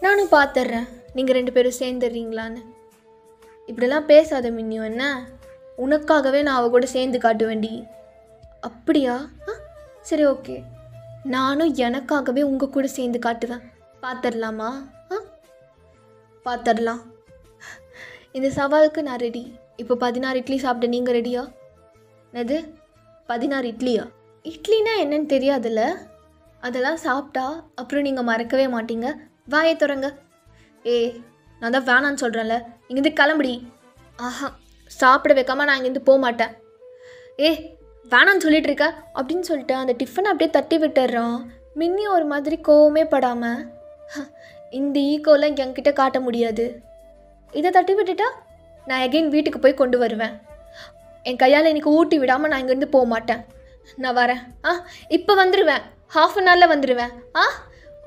நானும் பார்த்துட்றேன் நீங்கள் 2 பேரும் சேர்ந்துடுறீங்களான்னு. இப்படிலாம் பேசாத மின்னியும். என்ன, உனக்காகவே நான் அவ கூட சேர்ந்து காட்ட வேண்டி. அப்படியா? சரி ஓகே, நானும் எனக்காகவே உங்கள் கூட சேர்ந்து காட்டுவேன். பார்த்துடலாமா? பார்த்துடலாம். இந்த சவாலுக்கு நான் ரெடி. இப்போ 16 இட்லி சாப்பிட்ட நீங்கள் ரெடியா? என்னது 16 இட்லியா? இட்லினா என்னன்னு தெரியாதுல்ல? அதெல்லாம் சாப்பிட்டா அப்புறம் நீங்கள் மறக்கவே மாட்டீங்க. வாயை தொடங்க. நான் தான் வேணான்னு சொல்கிறேன்ல, இங்கேருந்து கிளம்புடி. ஆஹா, சாப்பிட வைக்காமல் நான் இங்கேருந்து போக மாட்டேன். வேணான்னு சொல்லிட்டு இருக்க அப்படின்னு சொல்லிட்டு அந்த டிஃபனை அப்படியே தட்டி விட்டுடுறான். மின்னி ஒரு மாதிரி கோவமே படாமல், இந்த ஈகோலாம் என்கிட்ட காட்ட முடியாது. இதை தட்டி விட்டுட்டா நான் எகைன் வீட்டுக்கு போய் கொண்டு வருவேன். என் கையால் எனக்கு ஊட்டி விடாமல் நான் இங்கேருந்து போக மாட்டேன். நான் வரேன். இப்போ வந்துடுவேன். ½ அன் ஹவரில் வந்துடுவேன்.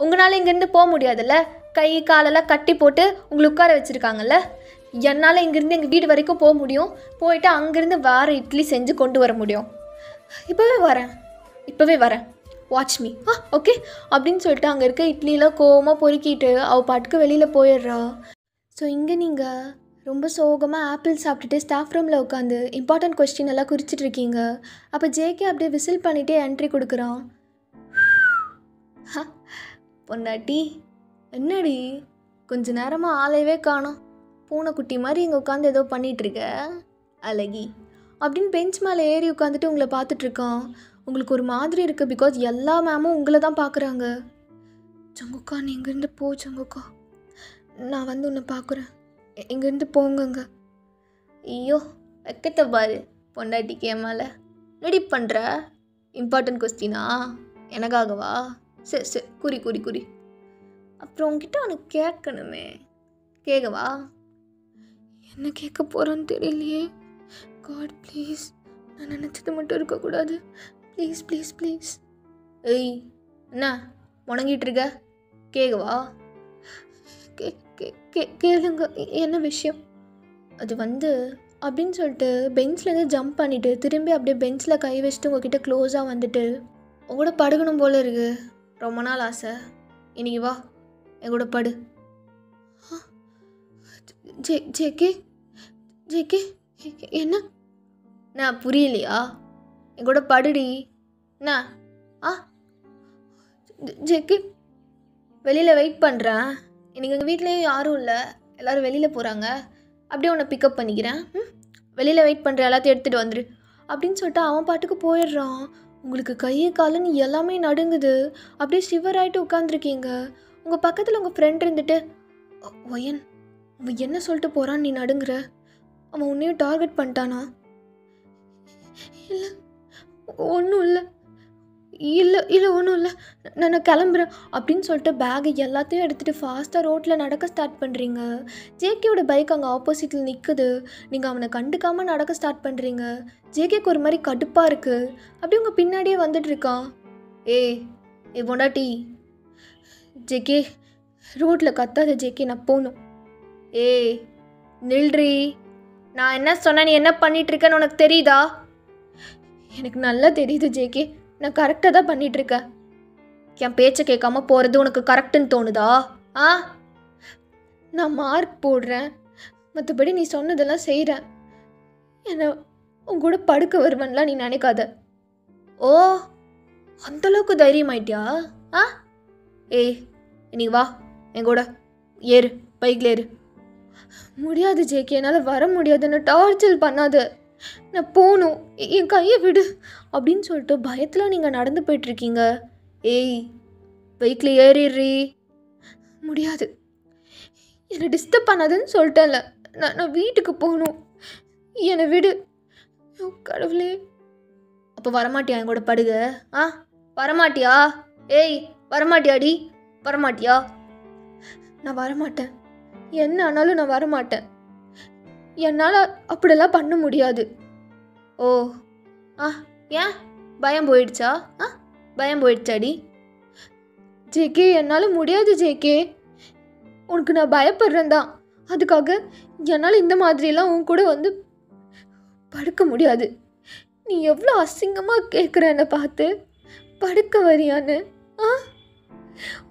உங்களால் இங்கேருந்து போக முடியாதுல்ல. கை காலெல்லாம் கட்டி போட்டு உங்களை உட்கார வச்சுருக்காங்கல்ல. என்னால் இங்கேருந்து எங்கள் வீடு வரைக்கும் போக முடியும். போயிட்டு அங்கேருந்து வேறு இட்லி செஞ்சு கொண்டு வர முடியும். இப்போவே வரேன். Watch me. ஓகே அப்படின்னு சொல்லிட்டு அங்கே இருக்க இட்லியெலாம் கோவமாக பொறுக்கிட்டு அவள் பாட்டுக்கு வெளியில் போயிடுறா. ஸோ இங்கே நீங்கள் ரொம்ப சோகமாக ஆப்பிள் சாப்பிட்டுட்டு ஸ்டாஃப் ரூமில் உட்காந்து இம்பார்ட்டன்ட் கொஸ்டின் எல்லாம் குறிச்சிட்ருக்கீங்க. அப்போ ஜேகே அப்படியே விசில் பண்ணிகிட்டே என்ட்ரி கொடுக்குறான். பொண்டாட்டி, என்னடி கொஞ்ச நேரமாக ஆளையவே காணோம். பூனைக்குட்டி மாதிரி இங்கே உட்காந்து ஏதோ பண்ணிகிட்ருக்க அழகி அப்படின்னு பெஞ்ச் மேலே ஏறி உட்காந்துட்டு உங்களை பார்த்துட்ருக்கான். உங்களுக்கு ஒரு மாதிரி இருக்குது. பிகாஸ் எல்லா மேமும் உங்களை தான் பார்க்குறாங்க. ஜங்குக்கா, நீ இங்கேருந்து போ ஜங்குக்கா. நான் வந்து உன்னை பார்க்குறேன். இங்கேருந்து போங்கங்க. ஐயோ வைக்கத்தை பாரு பொண்டாட்டிக்கு என் மேலே. ரெடி பண்ணுற இம்பார்ட்டன்ட் கொஸ்டினா எனக்காகவா? சரி குறி. அப்புறம் உங்ககிட்ட உனக்கு கேட்கணுமே, கேட்கவா? என்ன கேட்க போகிறோன்னு தெரியலையே. காட் ப்ளீஸ், நான் நினச்சது மட்டும் இருக்கக்கூடாது. ப்ளீஸ். என்ன முணங்கிட்டு இருக்க? கேட்கவா? கேளுங்க, என்ன விஷயம்? அது வந்து அப்படின்னு சொல்லிட்டு பெஞ்ச்லேருந்து ஜம்ப் பண்ணிவிட்டு திரும்பி அப்படியே பெஞ்சில் கை வச்சுட்டு உங்ககிட்ட க்ளோஸாக வந்துட்டு, உங்களோட படுக்கணும் போல் இருக்குது. ரொம்ப நாள் ஆசை. இன்னைக்கு வா என் கூட படு. ஜேகே என்ன நான் புரியலையா? என் கூட படுடி. என்ன ஜேகே வெளியில் வெயிட் பண்ணுறேன். இன்றைக்கி எங்கள் வீட்லேயும் யாரும் இல்லை, எல்லோரும் வெளியில் போகிறாங்க. அப்படியே உன்னை பிக்கப் பண்ணிக்கிறேன். வெளியில் வெயிட் பண்ணுற எல்லாத்தையும் எடுத்துகிட்டு வந்துடு அப்படின்னு சொல்லிட்டு அவன் பாட்டுக்கு போயிடுறான். உங்களுக்கு கையை காலன்னு எல்லாமே நடுங்குது. அப்படியே ஷிவர் ஆகிட்டு உட்காந்துருக்கீங்க. உங்கள் பக்கத்தில் உங்கள் ஃப்ரெண்ட் இருந்துட்டு, ஒயன் அவன் என்ன சொல்லிட்டு போகிறான், நீ நடுங்குற? அவன் உன்னையும் டார்கெட் பண்ணிட்டானா? இல்லை ஒன்றும் இல்லை. இல்லை இல்லை ஒன்றும் இல்லை, நான் கிளம்புறேன் அப்படின்னு சொல்லிட்டு பேகை எல்லாத்தையும் எடுத்துகிட்டு ஃபாஸ்ட்டாக ரோட்டில் நடக்க ஸ்டார்ட் பண்ணுறீங்க. ஜேகேயோட பைக் அங்கே ஆப்போசிட்டில் நிற்குது. நீங்கள் அவனை கண்டுக்காமல் நடக்க ஸ்டார்ட் பண்ணுறீங்க. ஜேகேக்கு ஒரு மாதிரி கடுப்பாக இருக்குது. அப்படி உங்கள் பின்னாடியே வந்துட்டு இருக்கான். ஏ பொண்டாட்டி, ஜேகே ரோட்டில் கத்தாத ஜேகே, நான் போகணும். நில்றி, நான் என்ன சொன்னேன், நீ என்ன பண்ணிகிட்ருக்கேன்னு உனக்கு தெரியுதா? எனக்கு நல்லா தெரியுது ஜேகே, நான் கரெக்டாக தான் பண்ணிகிட்ருக்கேன். என் பேச்சை கேட்காம போகிறது உனக்கு கரெக்டுன்னு தோணுதா? நான் மார்க் போடுறேன், மற்றபடி நீ சொன்னதெல்லாம் செய்கிறேன். என்னை உன் கூட படுக்க வருவேன்லாம் நீ நினைக்காத. ஓ, அந்தளவுக்கு தைரியமாயிட்டியா? நீ வா என் கூட, ஏறு, பைக்கில் ஏறு. முடியாது ஜேகே, என்னால் வர முடியாது, என்ன டார்ச்சர் பண்ணாத, நான் போகணும், என் கையை விடு அப்படின்னு சொல்லிட்டு பயத்தில் நீங்கள் நடந்து போயிட்டுருக்கீங்க. பைக்கில் ஏறிடுறி. முடியாது, என்னை டிஸ்டர்ப் பண்ணாதுன்னு சொல்லிட்டேன்ல, நான் வீட்டுக்கு போகணும், என்னை விடு. கடவுளே, அப்போ வரமாட்டியா என் கூட படுக? வரமாட்டியா? வரமாட்டியாடி? வரமாட்டியா? நான் வரமாட்டேன், என்ன ஆனாலும் நான் வரமாட்டேன். என்னால் அப்படிலாம் பண்ண முடியாது. ஓ, ஏன் பயம் போயிடுச்சா? பயம் போயிடுச்சாடி? ஜேகே, என்னால் முடியாது ஜேகே, உனக்கு நான் பயப்படுறேன் தான், அதுக்காக என்னால் இந்த மாதிரிலாம் உன் கூட வந்து படுக்க முடியாது. நீ எவ்வளோ அசிங்கமாக கேட்குற என்னை பார்த்து, படுக்க வரியான்னு.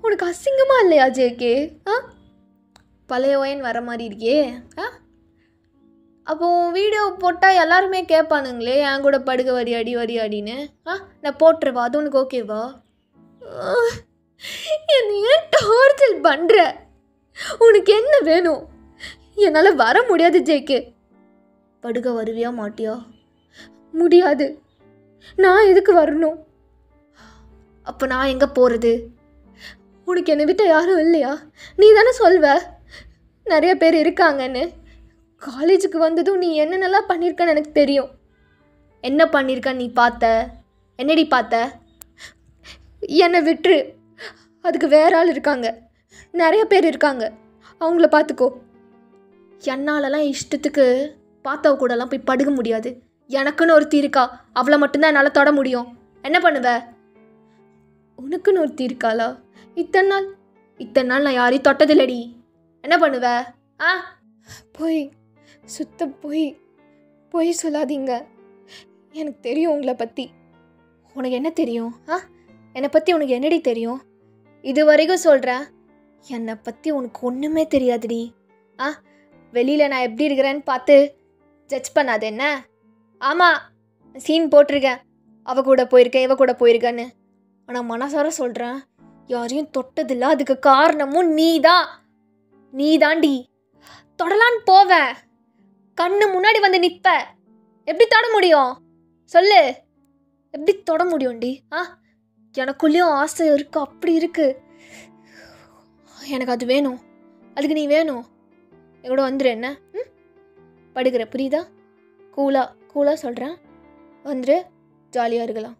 உனக்கு அசிங்கமாக இல்லையா ஜேகே? பழைய ஓயன் வர மாதிரி இருக்கே. அப்போ வீடியோ போட்டால் எல்லாருமே கேட்பானுங்களே, என் கூட படுக்க வரியாடி வரியாடின்னு. நான் போட்டுருவா, அது உனக்கு ஓகேவா? என்னை ஏன் டார்ச்சர் பண்ணுற? உனக்கு என்ன வேணும்? என்னால் வர முடியாது ஜேகே. படுக்க வருவியா மாட்டியா? முடியாது. நான் எதுக்கு வரணும்? அப்போ நான் எங்கே போகிறது? உனக்கு என்னை விட்ட யாரும் இல்லையா? நீ தானே சொல்வ நிறைய பேர் இருக்காங்கன்னு. காலேஜுக்கு வந்ததும் நீ என்னென்னலாம் பண்ணியிருக்கன்னு எனக்கு தெரியும். என்ன பண்ணியிருக்க நீ பார்த்த? என்னடி பார்த்த? என்னை விட்டுரு, அதுக்கு வேற ஆள் இருக்காங்க, நிறைய பேர் இருக்காங்க, அவங்கள பார்த்துக்கோ. என்னாலலாம் இஷ்டத்துக்கு பார்த்தவ கூடலாம் போய் படுக்க முடியாது. எனக்குன்னு ஒருத்தி இருக்கா, அவளை மட்டும்தான் என்னால் தொட முடியும். என்ன பண்ணுவ? உனக்குன்னு ஒருத்தி இருக்காளா? இத்தனை நாள் நான் யாரையும் தொட்டதில்லடி. என்ன பண்ணுவ? போய் சுத்த போய் சொல்லாதீங்க. எனக்கு தெரியும் உங்களை பற்றி. உனக்கு என்ன தெரியும்? என்னை பற்றி உனக்கு என்னடி தெரியும்? இது வரைக்கும் சொல்கிறேன், என்னை பற்றி உனக்கு ஒன்றுமே தெரியாதுடி. வெளியில் நான் எப்படி இருக்கிறேன்னு பார்த்து ஜட்ஜ் பண்ணாது என்ன? ஆமாம், சீன் போட்டிருக்கேன், அவ கூட போயிருக்கேன், இவ கூட போயிருக்கேன்னு. ஆனால் மனசார சொல்கிறேன், யாரையும் தொட்டதில்லை. அதுக்கு காரணமும் நீ தாண்டி. தொடலான்னு போவேன், கண்ணு முன்னாடி வந்து நிற்ப. எப்படி தொட முடியும் சொல்லு? எப்படி தொட முடியும்டி? எனக்குள்ளேயும் ஆசை இருக்குது, அப்படி இருக்குது. எனக்கு அது வேணும், அதுக்கு நீ வேணும். எங்கூட வந்துடு. என்ன படுக்கிற? புரியுதா? கூலாக சொல்கிறேன், வந்துடு, ஜாலியாக இருக்கலாம்.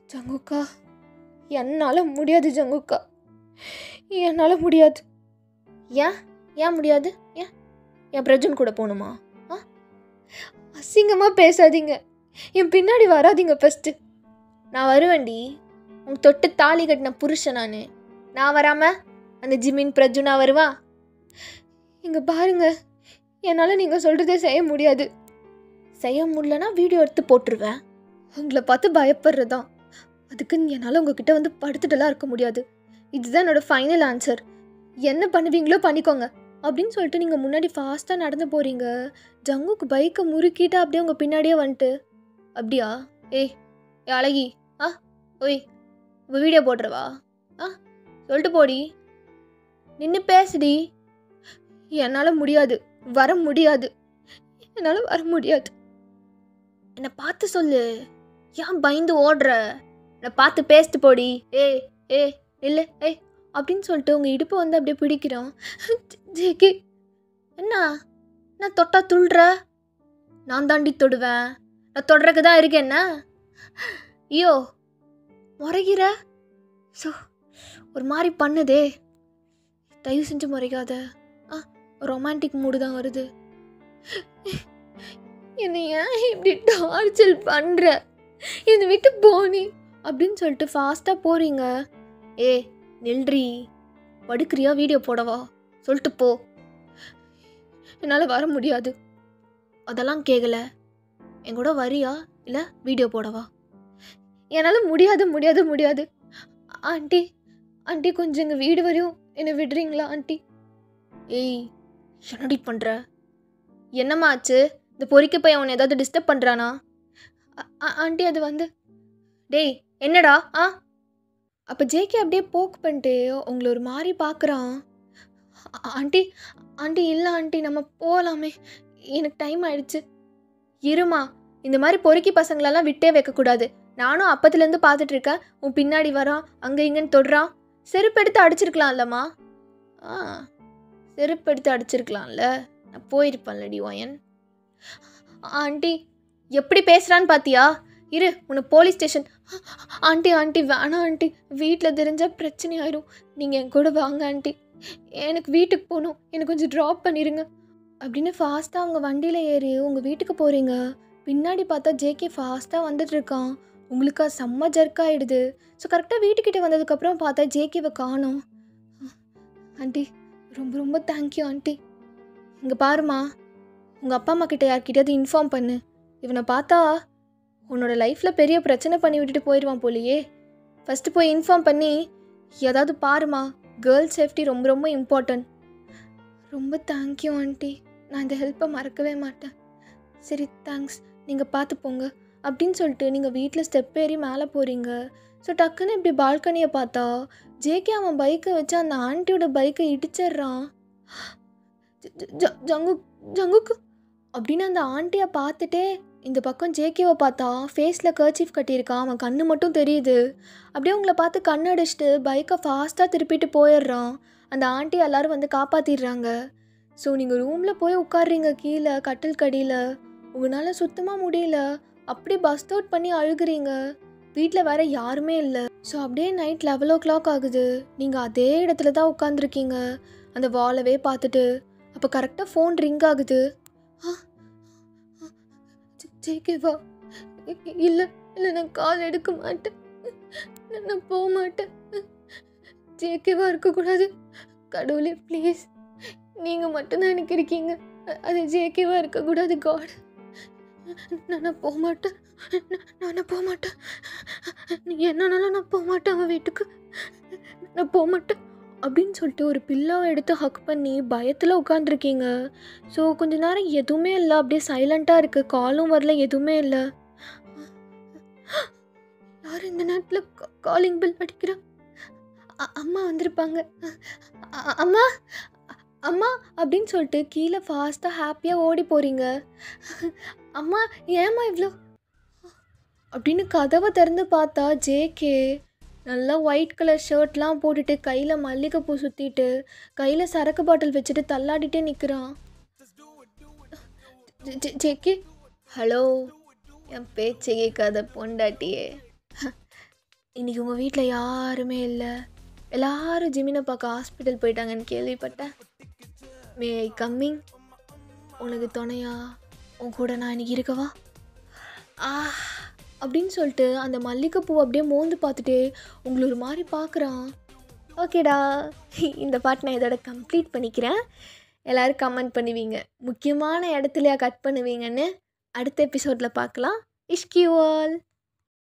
ஜங்குக்கா, என்னால் முடியாது ஜங்குக்கா, என்னால் முடியாது. ஏன் முடியாது? என் பிரஜன் கூட போகணுமா? அசிங்கமாக பேசாதீங்க, என் பின்னாடி வராதிங்க. ஃபஸ்ட்டு நான் வருவேன்டி, உங்க தொட்டு தாலி கட்டின புருஷன் நான் வராமல் அந்த ஜிமின் பிரஜுனா வருவா? இங்கே பாருங்க, என்னால் நீங்கள் சொல்கிறதே செய்ய முடியாது. செய்ய முடியலன்னா வீடியோ எடுத்து போட்டுருவேன். உங்களை பார்த்து பயப்படுறதான், அதுக்குன்னு என்னால் உங்ககிட்ட வந்து படுத்துட்டுலாம் இருக்க முடியாது. இதுதான் என்னோடய ஃபைனல் ஆன்சர். என்ன பண்ணுவீங்களோ பண்ணிக்கோங்க அப்படின்னு சொல்லிட்டு நீங்கள் முன்னாடி ஃபாஸ்ட்டாக நடந்து போகிறீங்க. ஜங்குக்கு பைக்கை முறுக்கிட்டு அப்படியே உங்கள் பின்னாடியே வந்துட்டு, அப்படியா? அழகி, ஓய் இப்போ வீடியோ போட்டுருவா? சொல்லிட்டு போடி, நின்று பேசுடி. என்னால் முடியாது, வர முடியாது, என்னால் வர முடியாது. என்னை பார்த்து சொல்லு, ஏன் பயந்து ஓடுற? என்னை பார்த்து பேசிட்டு போடி. இல்லை அப்படின்னு சொல்லிட்டு உங்கள் இடுப்பை வந்து அப்படியே பிடிக்கிறான். ஜேகே, என்ன நான் தொட்டா துள்ளுற? நான் தாண்டி தொடுவேன், நான் தொடுறக்கு தான் இருக்கேன். என்ன ஐயோ முறைகிற ஸோ ஒரு மாதிரி பண்ணுதே. தயவு செஞ்சு முறைக்காத. ரொமான்டிக் மூடு தான் வருது. என்னை ஏன் இப்படி டார்ச்சர் பண்ணுற, என்னை விட்டு போனி அப்படின்னு சொல்லிட்டு ஃபாஸ்ட்டாக போகிறீங்க. நில்றி, படுக்கிறியா வீடியோ போடவா சொல்லிட்டு போ. என்னால் வர முடியாது. அதெல்லாம் கேட்கல. என் கூட வரியா இல்லை வீடியோ போடவா? என்னால் முடியாது முடியாது முடியாது. ஆண்டி ஆண்டி கொஞ்சம் எங்கள் வீடு வரையும் என்னை விடுறீங்களா ஆண்டி? என்னடி பண்ணுற? என்னம்மா ஆச்சு? இந்த பொறிக்க பையன் அவனை ஏதாவது டிஸ்டர்ப் பண்ணுறானா? ஆண்டி அது வந்து டேய் என்னடா? அப்போ ஜேகே அப்படியே போக்கு பண்ணிட்டு உங்களை ஒரு மாதிரி பார்க்குறான். ஆண்டி ஆண்டி இல்லை ஆண்டி, நம்ம போகலாமே, எனக்கு டைம் ஆயிடுச்சு. இருமா, இந்த மாதிரி பொறுக்கி பசங்களெல்லாம் விட்டே வைக்கக்கூடாது. நானும் அப்பத்துலேருந்து பார்த்துட்டு இருக்கேன். உன் பின்னாடி வரான், அங்கே இங்கேன்னு தொடுறான். செருப்பெடுத்து அடிச்சிருக்கலாம்லம்மா. செருப்பெடுத்து அடிச்சிருக்கலாம்ல, நான் போயிருப்பேன்லடி ஒயன். ஆண்டி எப்படி பேசுகிறான்னு பார்த்தியா? இரு, உன்னை போலீஸ் ஸ்டேஷன். ஆண்டி ஆண்டி வேணாம் ஆண்டி, வீட்டில் தெரிஞ்சால் பிரச்சனை ஆயிடும். நீங்கள் என் கூட வாங்க ஆண்டி, எனக்கு வீட்டுக்கு போகணும், எனக்கு கொஞ்சம் ட்ராப் பண்ணிடுங்க அப்படின்னு ஃபாஸ்ட்டாக அவங்க வண்டியில் ஏறி உங்கள் வீட்டுக்கு போகிறீங்க. பின்னாடி பார்த்தா ஜேகே ஃபாஸ்ட்டாக வந்துட்டுருக்கான். உங்களுக்கு செம்ம ஜர்க்காகிடுது. ஸோ கரெக்டாக வீட்டுக்கிட்ட வந்ததுக்கப்புறம் பார்த்தா ஜேகேவை காணோம். ஆண்டி ரொம்ப ரொம்ப தேங்க்யூ ஆண்டி. இங்கே பாருமா, உங்கள் அப்பா அம்மா கிட்ட யார்கிட்டயாவது இன்ஃபார்ம் பண்ணு. இவனை பார்த்தா உன்னோட லைஃப்பில் பெரிய பிரச்சனை பண்ணி விட்டுட்டு போயிடுவான் போலையே. ஃபஸ்ட்டு போய் இன்ஃபார்ம் பண்ணி ஏதாவது பாருமா. கேர்ள்ஸ் சேஃப்டி ரொம்ப ரொம்ப இம்பார்ட்டன்ட். ரொம்ப தேங்க்யூ ஆண்டி, நான் இந்த ஹெல்ப்பை மறக்கவே மாட்டேன். சரி தேங்க்ஸ், நீங்கள் பார்த்து போங்க அப்படின்னு சொல்லிட்டு நீங்கள் வீட்டில் ஸ்டெப் ஏறி மேலே போகிறீங்க. ஸோ டக்குன்னு இப்படி பால்கனியை பார்த்தா ஜேகே அவன் பைக்கை வச்சு அந்த ஆண்டியோட பைக்கை இடிச்சிட்றான். ஜங்குக்கு அப்படின்னு அந்த ஆண்டியை பார்த்துட்டே இந்த பக்கம் ஜேகேவை பார்த்தா ஃபேஸில் கர்ச்சீஃப் கட்டியிருக்கான். அவன் கண்ணு மட்டும் தெரியுது. அப்படியே உங்களை பார்த்து கண் அடிச்சுட்டு பைக்கை ஃபாஸ்ட்டாக திருப்பிட்டு போயிடுறான். அந்த ஆண்டி எல்லோரும் வந்து காப்பாற்றிடுறாங்க. ஸோ நீங்கள் ரூமில் போய் உட்காடுறீங்க கீழே கட்டில் கடியில். உங்களால் சுத்தமாக முடியல. அப்படியே பஸ்ட் அவுட் பண்ணி அழுகுறீங்க. வீட்டில் வேறு யாருமே இல்லை. ஸோ அப்படியே நைட் 11 o'clock ஆகுது. நீங்கள் அதே இடத்துல தான் உட்காந்துருக்கீங்க அந்த வாலவே பார்த்துட்டு. அப்போ கரெக்டாக ஃபோன் ரிங் ஆகுது. ஜேகேவா? இல்லை இல்லை, நான் கால் எடுக்க மாட்டேன், நான் போக மாட்டேன். ஜேகேவா இருக்கக்கூடாது. கடவுளே ப்ளீஸ், நீங்கள் மட்டும்தான் எனக்கு இருக்கீங்க. அது ஜேகேவா இருக்கக்கூடாது. காட், நான் போக மாட்டேன், நான் போக மாட்டேன். நீ என்னன்னாலும் நான் போக மாட்டேன் அவன் வீட்டுக்கு, நான் போக மாட்டேன் அப்படின்னு சொல்லிட்டு ஒரு பில்லாவை எடுத்து ஹக் பண்ணி பயத்தில் உட்காந்துருக்கீங்க. ஸோ கொஞ்ச நேரம் எதுவுமே இல்லை, அப்படியே சைலண்ட்டாக இருக்குது. காலும் வரல, எதுவுமே இல்லை. யார் இந்த நேரத்தில் காலிங் பில் அடிக்கிறா? அம்மா வந்திருப்பாங்க. அம்மா அம்மா அப்படின்னு சொல்லிட்டு கீழே ஃபாஸ்ட்டாக ஹாப்பியாக ஓடி போகிறீங்க. அம்மா ஏம்மா இவ்வளோ அப்படின்னு கதவை திறந்து பார்த்தா ஜேகே நல்லா ஒயிட் கலர் ஷர்ட்லாம் போட்டுட்டு கையில் மல்லிகைப்பூ சுற்றிட்டு கையில் சரக்கு பாட்டில் வச்சுட்டு தள்ளாடிட்டே நிற்கிறான். ஜேகே, ஹலோ, என் பேச்சை கேட்காத பொண்டாட்டியே. இன்றைக்கி உங்கள் வீட்டில் யாருமே இல்லை, எல்லாரும் ஜிமினை பார்க்க ஹாஸ்பிட்டல் போயிட்டாங்கன்னு கேள்விப்பட்டேன். மே ஐ கம்மிங்? உனக்கு துணையா உன் கூட நான் இன்னைக்கு இருக்கவா? அப்படின்னு சொல்லிட்டு அந்த மல்லிகைப்பூ அப்படியே மோந்து பார்த்துட்டு உங்களை ஒரு மாதிரி பார்க்குறான். ஓகேடா, இந்த பாட்டு நான் இதோட கம்ப்ளீட் பண்ணிக்கிறேன். எல்லோரும் கமெண்ட் பண்ணுவீங்க முக்கியமான இடத்துலையா கட் பண்ணுவீங்கன்னு. அடுத்த எபிசோடில் பார்க்கலாம். இஷ்கியூ ஆல்.